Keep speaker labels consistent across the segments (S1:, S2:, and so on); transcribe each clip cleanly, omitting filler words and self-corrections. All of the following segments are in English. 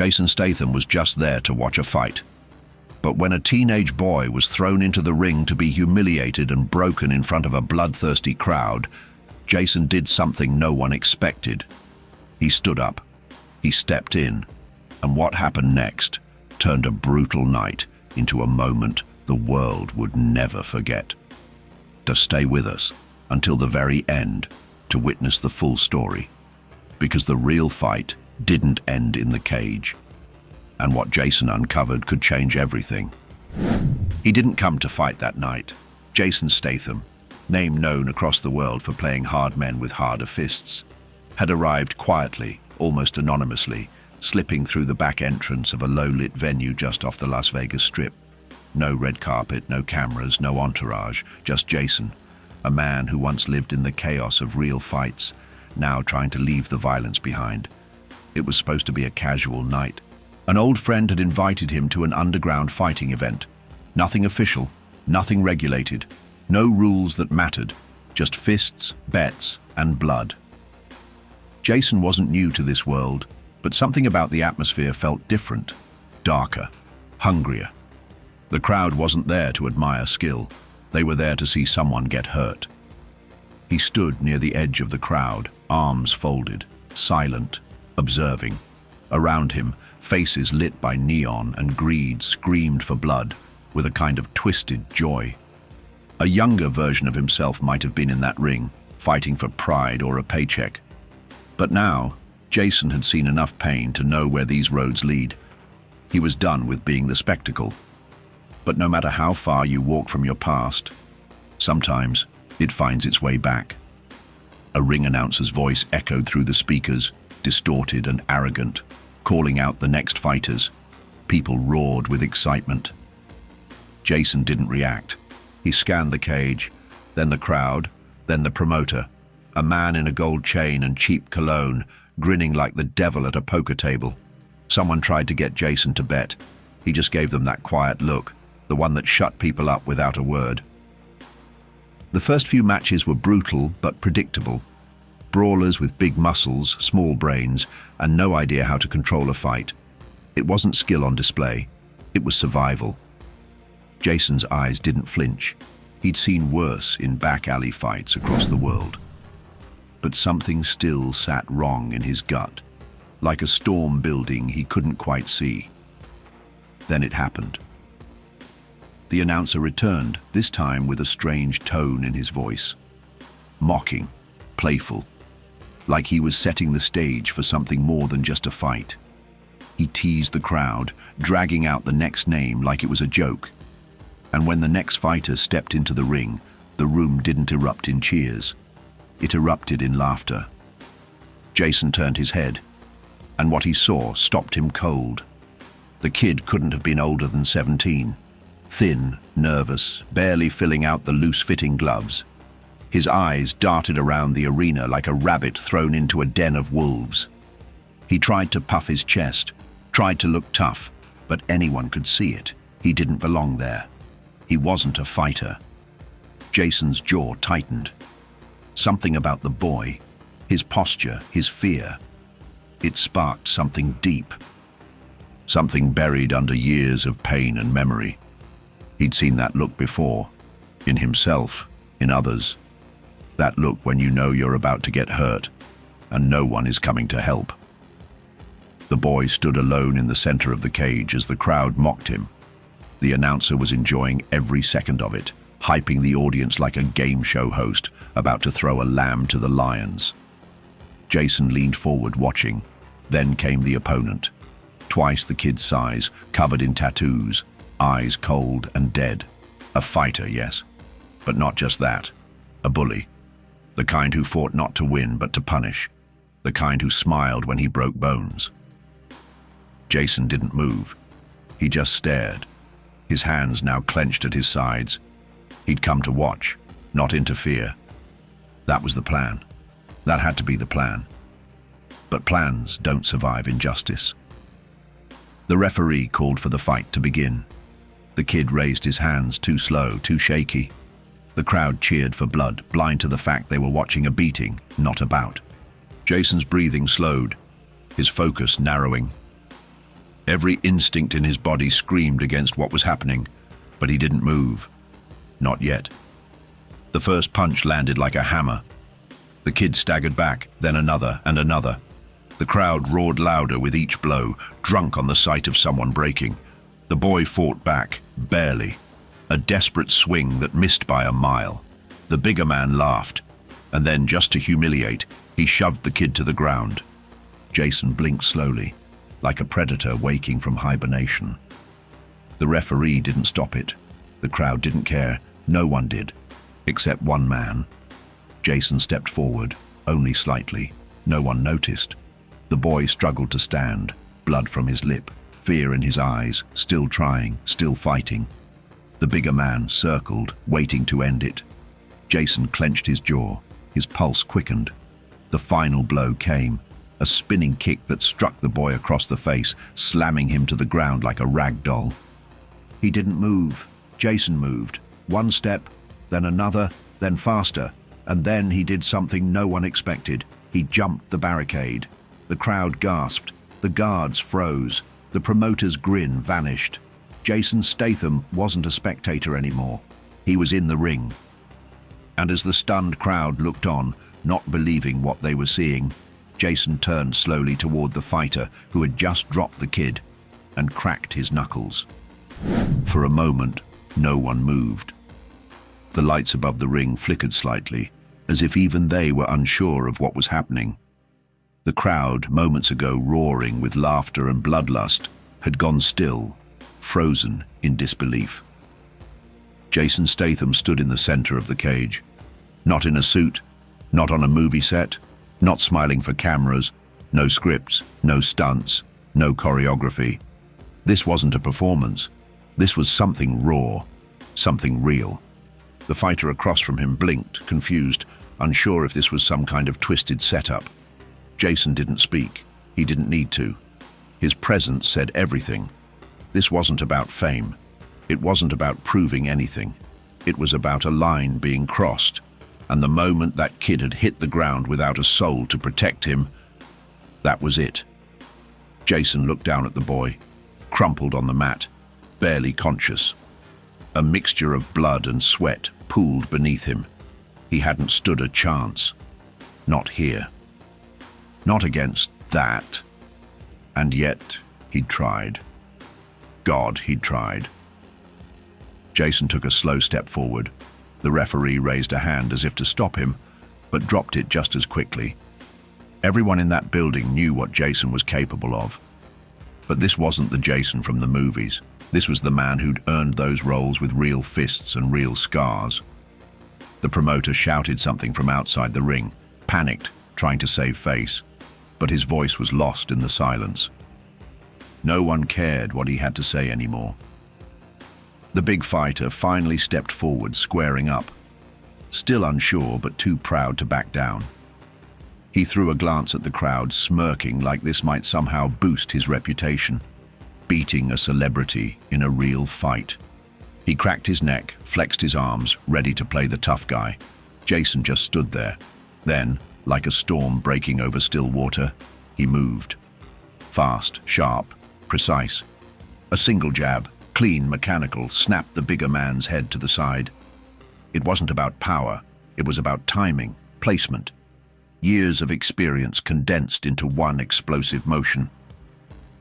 S1: Jason Statham was just there to watch a fight. But when a teenage boy was thrown into the ring to be humiliated and broken in front of a bloodthirsty crowd, Jason did something no one expected. He stood up, he stepped in, and what happened next turned a brutal night into a moment the world would never forget. To stay with us until the very end to witness the full story, because the real fight didn't end in the cage, and what Jason uncovered could change everything. He didn't come to fight that night. Jason Statham, name known across the world for playing hard men with harder fists, had arrived quietly, almost anonymously, slipping through the back entrance of a low-lit venue just off the Las Vegas Strip. No red carpet, no cameras, no entourage, just Jason, a man who once lived in the chaos of real fights, now trying to leave the violence behind. It was supposed to be a casual night. An old friend had invited him to an underground fighting event. Nothing official, nothing regulated, no rules that mattered, just fists, bets, and blood. Jason wasn't new to this world, but something about the atmosphere felt different, darker, hungrier. The crowd wasn't there to admire skill. They were there to see someone get hurt. He stood near the edge of the crowd, arms folded, silent, observing. Around him, faces lit by neon and greed screamed for blood with a kind of twisted joy. A younger version of himself might have been in that ring, fighting for pride or a paycheck. But now, Jason had seen enough pain to know where these roads lead. He was done with being the spectacle. But no matter how far you walk from your past, sometimes it finds its way back. A ring announcer's voice echoed through the speakers, distorted and arrogant, calling out the next fighters. People roared with excitement. Jason didn't react. He scanned the cage, then the crowd, then the promoter, a man in a gold chain and cheap cologne, grinning like the devil at a poker table. Someone tried to get Jason to bet. He just gave them that quiet look, the one that shut people up without a word. The first few matches were brutal but predictable. Brawlers with big muscles, small brains, and no idea how to control a fight. It wasn't skill on display, it was survival. Jason's eyes didn't flinch. He'd seen worse in back alley fights across the world. But something still sat wrong in his gut, like a storm building he couldn't quite see. Then it happened. The announcer returned, this time with a strange tone in his voice. Mocking, playful, like he was setting the stage for something more than just a fight. He teased the crowd, dragging out the next name like it was a joke. And when the next fighter stepped into the ring, the room didn't erupt in cheers. It erupted in laughter. Jason turned his head, and what he saw stopped him cold. The kid couldn't have been older than 17. Thin, nervous, barely filling out the loose-fitting gloves. His eyes darted around the arena like a rabbit thrown into a den of wolves. He tried to puff his chest, tried to look tough, but anyone could see it. He didn't belong there. He wasn't a fighter. Jason's jaw tightened. Something about the boy, his posture, his fear. It sparked something deep. Something buried under years of pain and memory. He'd seen that look before, in himself, in others. That look when you know you're about to get hurt, and no one is coming to help. The boy stood alone in the center of the cage as the crowd mocked him. The announcer was enjoying every second of it, hyping the audience like a game show host about to throw a lamb to the lions. Jason leaned forward watching. Then came the opponent. Twice the kid's size, covered in tattoos, eyes cold and dead. A fighter, yes, but not just that. A bully. The kind who fought not to win but to punish. The kind who smiled when he broke bones. Jason didn't move. He just stared, his hands now clenched at his sides. He'd come to watch, not interfere. That was the plan. That had to be the plan. But plans don't survive injustice. The referee called for the fight to begin. The kid raised his hands too slow, too shaky. The crowd cheered for blood, blind to the fact they were watching a beating, not a bout. Jason's breathing slowed, his focus narrowing. Every instinct in his body screamed against what was happening, but he didn't move. Not yet. The first punch landed like a hammer. The kid staggered back, then another and another. The crowd roared louder with each blow, drunk on the sight of someone breaking. The boy fought back, barely. A desperate swing that missed by a mile. The bigger man laughed, and then, just to humiliate, he shoved the kid to the ground. Jason blinked slowly, like a predator waking from hibernation. The referee didn't stop it. The crowd didn't care. No one did, except one man. Jason stepped forward, only slightly. No one noticed. The boy struggled to stand, blood from his lip, fear in his eyes, still trying, still fighting. The bigger man circled, waiting to end it. Jason clenched his jaw. His pulse quickened. The final blow came, a spinning kick that struck the boy across the face, slamming him to the ground like a rag doll. He didn't move. Jason moved. One step, then another, then faster. And then he did something no one expected. He jumped the barricade. The crowd gasped. The guards froze. The promoter's grin vanished. Jason Statham wasn't a spectator anymore. He was in the ring. And as the stunned crowd looked on, not believing what they were seeing, Jason turned slowly toward the fighter who had just dropped the kid and cracked his knuckles. For a moment, no one moved. The lights above the ring flickered slightly, as if even they were unsure of what was happening. The crowd, moments ago roaring with laughter and bloodlust, had gone still, frozen in disbelief. Jason Statham stood in the center of the cage. Not in a suit, not on a movie set, not smiling for cameras, no scripts, no stunts, no choreography. This wasn't a performance. This was something raw, something real. The fighter across from him blinked, confused, unsure if this was some kind of twisted setup. Jason didn't speak. He didn't need to. His presence said everything. This wasn't about fame. It wasn't about proving anything. It was about a line being crossed. And the moment that kid had hit the ground without a soul to protect him, that was it. Jason looked down at the boy, crumpled on the mat, barely conscious. A mixture of blood and sweat pooled beneath him. He hadn't stood a chance. Not here. Not against that. And yet, he'd tried. God, he'd tried. Jason took a slow step forward. The referee raised a hand as if to stop him, but dropped it just as quickly. Everyone in that building knew what Jason was capable of. But this wasn't the Jason from the movies. This was the man who'd earned those roles with real fists and real scars. The promoter shouted something from outside the ring, panicked, trying to save face, but his voice was lost in the silence. No one cared what he had to say anymore. The big fighter finally stepped forward, squaring up, still unsure but too proud to back down. He threw a glance at the crowd, smirking like this might somehow boost his reputation, beating a celebrity in a real fight. He cracked his neck, flexed his arms, ready to play the tough guy. Jason just stood there. Then, like a storm breaking over still water, he moved. Fast, sharp, precise. A single jab, clean, mechanical, snapped the bigger man's head to the side. It wasn't about power. It was about timing, placement. Years of experience condensed into one explosive motion.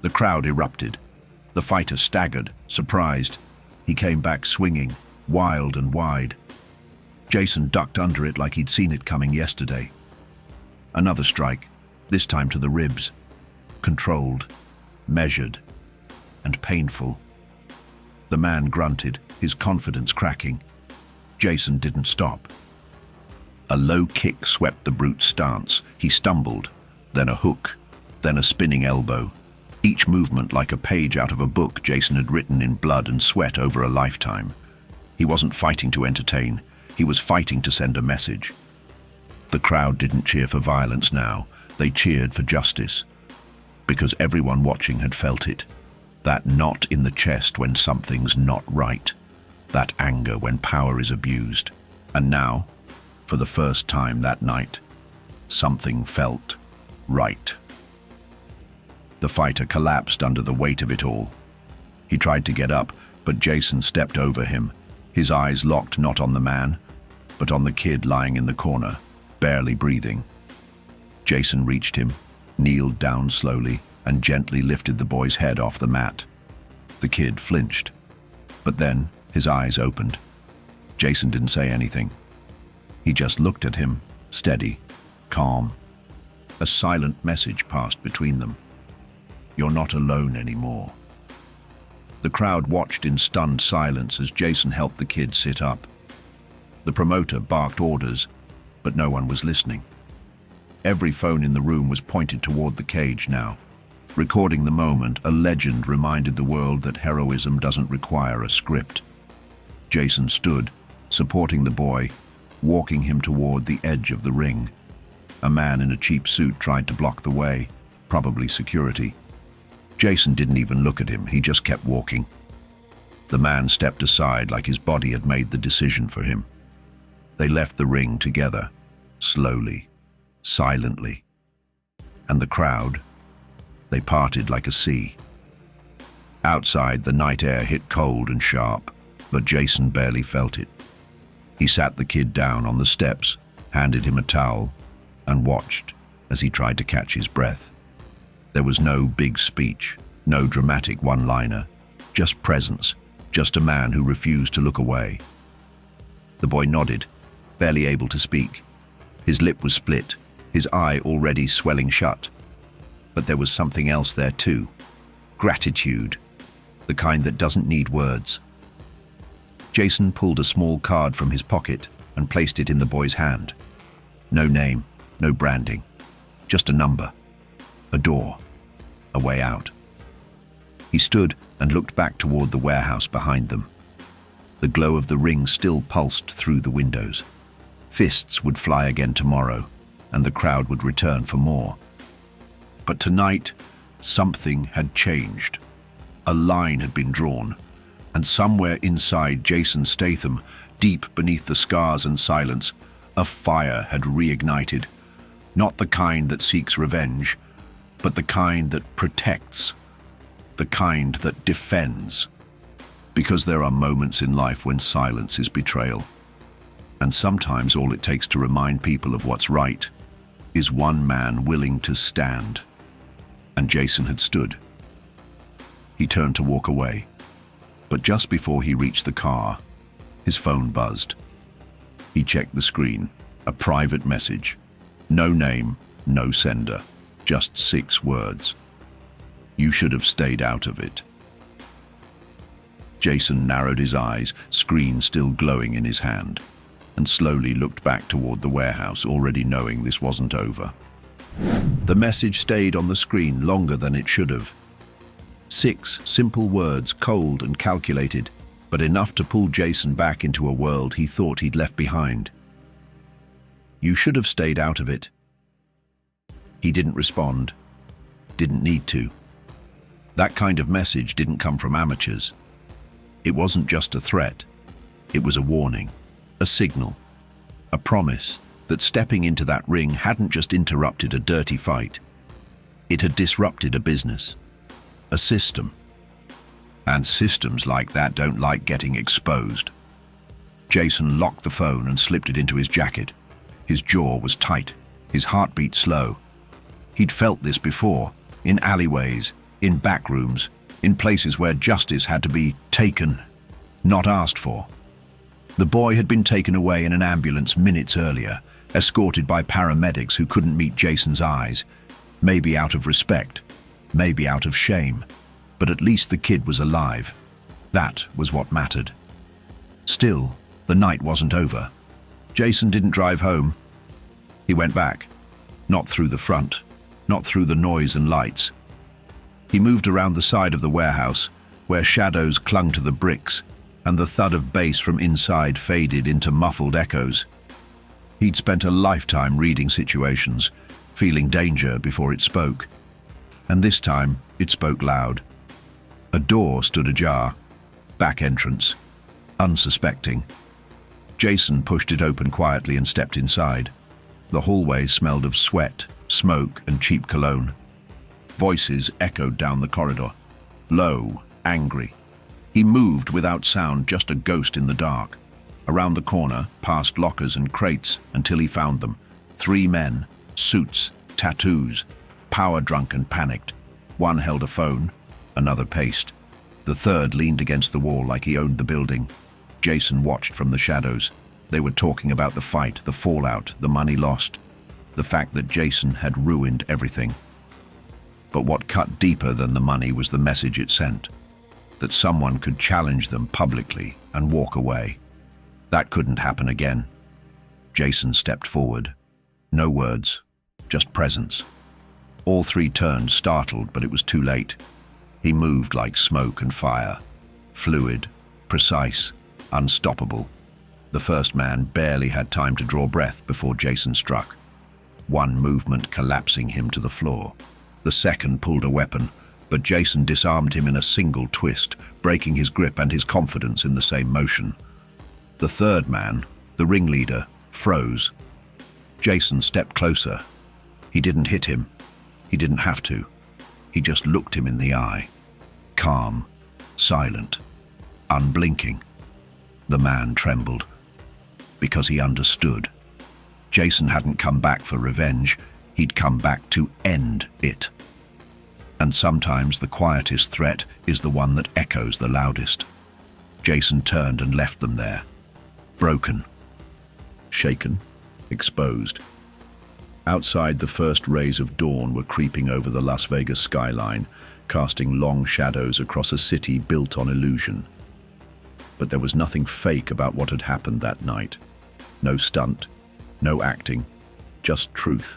S1: The crowd erupted. The fighter staggered, surprised. He came back swinging, wild and wide. Jason ducked under it like he'd seen it coming yesterday. Another strike, this time to the ribs. Controlled, measured, and painful. The man grunted, his confidence cracking. Jason didn't stop. A low kick swept the brute's stance. He stumbled, then a hook, then a spinning elbow. Each movement like a page out of a book Jason had written in blood and sweat over a lifetime. He wasn't fighting to entertain. He was fighting to send a message. The crowd didn't cheer for violence now. They cheered for justice. Because everyone watching had felt it. That knot in the chest when something's not right. That anger when power is abused. And now, for the first time that night, something felt right. The fighter collapsed under the weight of it all. He tried to get up, but Jason stepped over him, his eyes locked not on the man, but on the kid lying in the corner, barely breathing. Jason reached him, kneeled down slowly, and gently lifted the boy's head off the mat. The kid flinched, but then his eyes opened. Jason didn't say anything. He just looked at him, steady, calm. A silent message passed between them. "You're not alone anymore." The crowd watched in stunned silence as Jason helped the kid sit up. The promoter barked orders, but no one was listening. Every phone in the room was pointed toward the cage now. Recording the moment, a legend reminded the world that heroism doesn't require a script. Jason stood, supporting the boy, walking him toward the edge of the ring. A man in a cheap suit tried to block the way, probably security. Jason didn't even look at him, he just kept walking. The man stepped aside like his body had made the decision for him. They left the ring together, slowly, silently. And the crowd, they parted like a sea. Outside, the night air hit cold and sharp, but Jason barely felt it. He sat the kid down on the steps, handed him a towel, and watched as he tried to catch his breath. There was no big speech, no dramatic one-liner, just presence, just a man who refused to look away. The boy nodded, barely able to speak. His lip was split, his eye already swelling shut. But there was something else there too. Gratitude, the kind that doesn't need words. Jason pulled a small card from his pocket and placed it in the boy's hand. No name, no branding, just a number, a door, a way out. He stood and looked back toward the warehouse behind them. The glow of the ring still pulsed through the windows. Fists would fly again tomorrow, and the crowd would return for more. But tonight, something had changed. A line had been drawn, and somewhere inside Jason Statham, deep beneath the scars and silence, a fire had reignited. Not the kind that seeks revenge, but the kind that protects, the kind that defends. Because there are moments in life when silence is betrayal. And sometimes all it takes to remind people of what's right is one man willing to stand. And Jason had stood. He turned to walk away, but just before he reached the car, his phone buzzed. He checked the screen, a private message. No name, no sender, just 6 words. "You should have stayed out of it." Jason narrowed his eyes, screen still glowing in his hand, and slowly looked back toward the warehouse, already knowing this wasn't over. The message stayed on the screen longer than it should have. 6 simple words, cold and calculated, but enough to pull Jason back into a world he thought he'd left behind. "You should have stayed out of it." He didn't respond, didn't need to. That kind of message didn't come from amateurs. It wasn't just a threat. It was a warning, a signal, a promise that stepping into that ring hadn't just interrupted a dirty fight. It had disrupted a business, a system. And systems like that don't like getting exposed. Jason locked the phone and slipped it into his jacket. His jaw was tight, his heartbeat slow. He'd felt this before, in alleyways, in back rooms, in places where justice had to be taken, not asked for. The boy had been taken away in an ambulance minutes earlier, escorted by paramedics who couldn't meet Jason's eyes, maybe out of respect, maybe out of shame, but at least the kid was alive. That was what mattered. Still, the night wasn't over. Jason didn't drive home. He went back, not through the front, not through the noise and lights. He moved around the side of the warehouse, where shadows clung to the bricks, and the thud of bass from inside faded into muffled echoes. He'd spent a lifetime reading situations, feeling danger before it spoke. And this time, it spoke loud. A door stood ajar, back entrance, unsuspecting. Jason pushed it open quietly and stepped inside. The hallway smelled of sweat, smoke, and cheap cologne. Voices echoed down the corridor. Low, angry. He moved without sound, just a ghost in the dark. Around the corner, past lockers and crates, until he found them. 3 men, suits, tattoos, power-drunk and panicked. One held a phone, another paced. The third leaned against the wall like he owned the building. Jason watched from the shadows. They were talking about the fight, the fallout, the money lost, the fact that Jason had ruined everything. But what cut deeper than the money was the message it sent, that someone could challenge them publicly and walk away. That couldn't happen again. Jason stepped forward. No words, just presence. All 3 turned, startled, but it was too late. He moved like smoke and fire, fluid, precise, unstoppable. The first man barely had time to draw breath before Jason struck. One movement collapsing him to the floor. The second pulled a weapon, but Jason disarmed him in a single twist, breaking his grip and his confidence in the same motion. The third man, the ringleader, froze. Jason stepped closer. He didn't hit him. He didn't have to. He just looked him in the eye. Calm, silent, unblinking. The man trembled, because he understood. Jason hadn't come back for revenge. He'd come back to end it. And sometimes the quietest threat is the one that echoes the loudest. Jason turned and left them there, broken, shaken, exposed. Outside, the first rays of dawn were creeping over the Las Vegas skyline, casting long shadows across a city built on illusion. But there was nothing fake about what had happened that night. No stunt, no acting, just truth.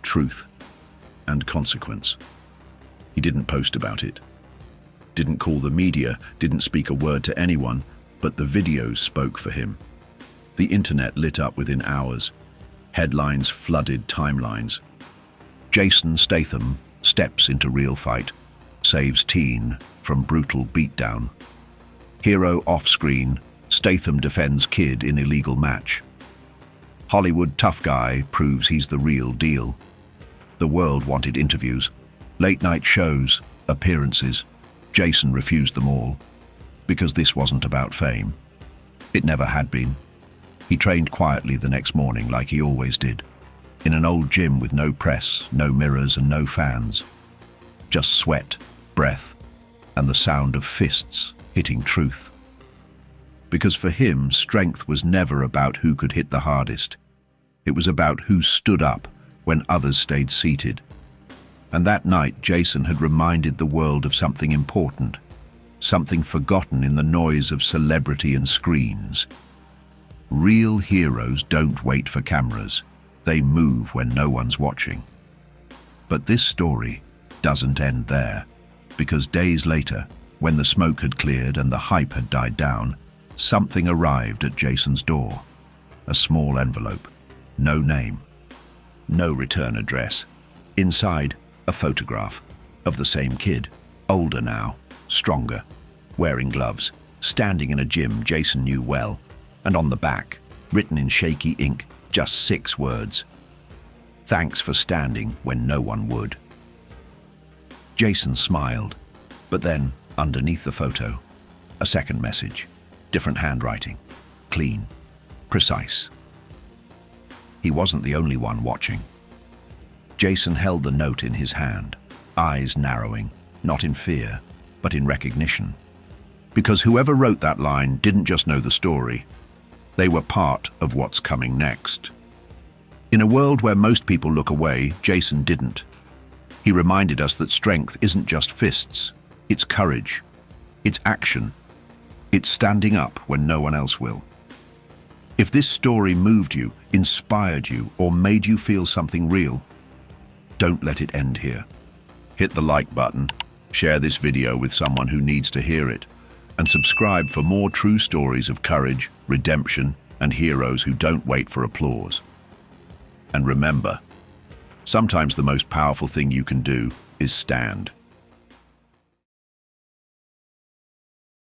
S1: Truth and consequence. He didn't post about it, didn't call the media, didn't speak a word to anyone, but the videos spoke for him. The internet lit up within hours. Headlines flooded timelines. Jason Statham steps into real fight, saves teen from brutal beatdown. Hero off-screen, Statham defends kid in illegal match. Hollywood tough guy proves he's the real deal. The world wanted interviews, late-night shows, appearances. Jason refused them all, because this wasn't about fame. It never had been. He trained quietly the next morning like he always did, in an old gym with no press, no mirrors and no fans. Just sweat, breath, and the sound of fists hitting truth. Because for him, strength was never about who could hit the hardest. It was about who stood up when others stayed seated. And that night, Jason had reminded the world of something important, something forgotten in the noise of celebrity and screens. Real heroes don't wait for cameras. They move when no one's watching. But this story doesn't end there, because days later, when the smoke had cleared and the hype had died down, something arrived at Jason's door. A small envelope. No name. No return address. Inside, a photograph of the same kid, older now, stronger, wearing gloves, standing in a gym Jason knew well, and on the back, written in shaky ink, just 6 words. Thanks for standing when no one would. Jason smiled, but then, underneath the photo, a second message, different handwriting, clean, precise. He wasn't the only one watching. Jason held the note in his hand, eyes narrowing, not in fear, but in recognition. Because whoever wrote that line didn't just know the story, they were part of what's coming next. In a world where most people look away, Jason didn't. He reminded us that strength isn't just fists, it's courage, it's action, it's standing up when no one else will. If this story moved you, inspired you, or made you feel something real, don't let it end here. Hit the like button, share this video with someone who needs to hear it, and subscribe for more true stories of courage, redemption, and heroes who don't wait for applause. And remember, sometimes the most powerful thing you can do is stand.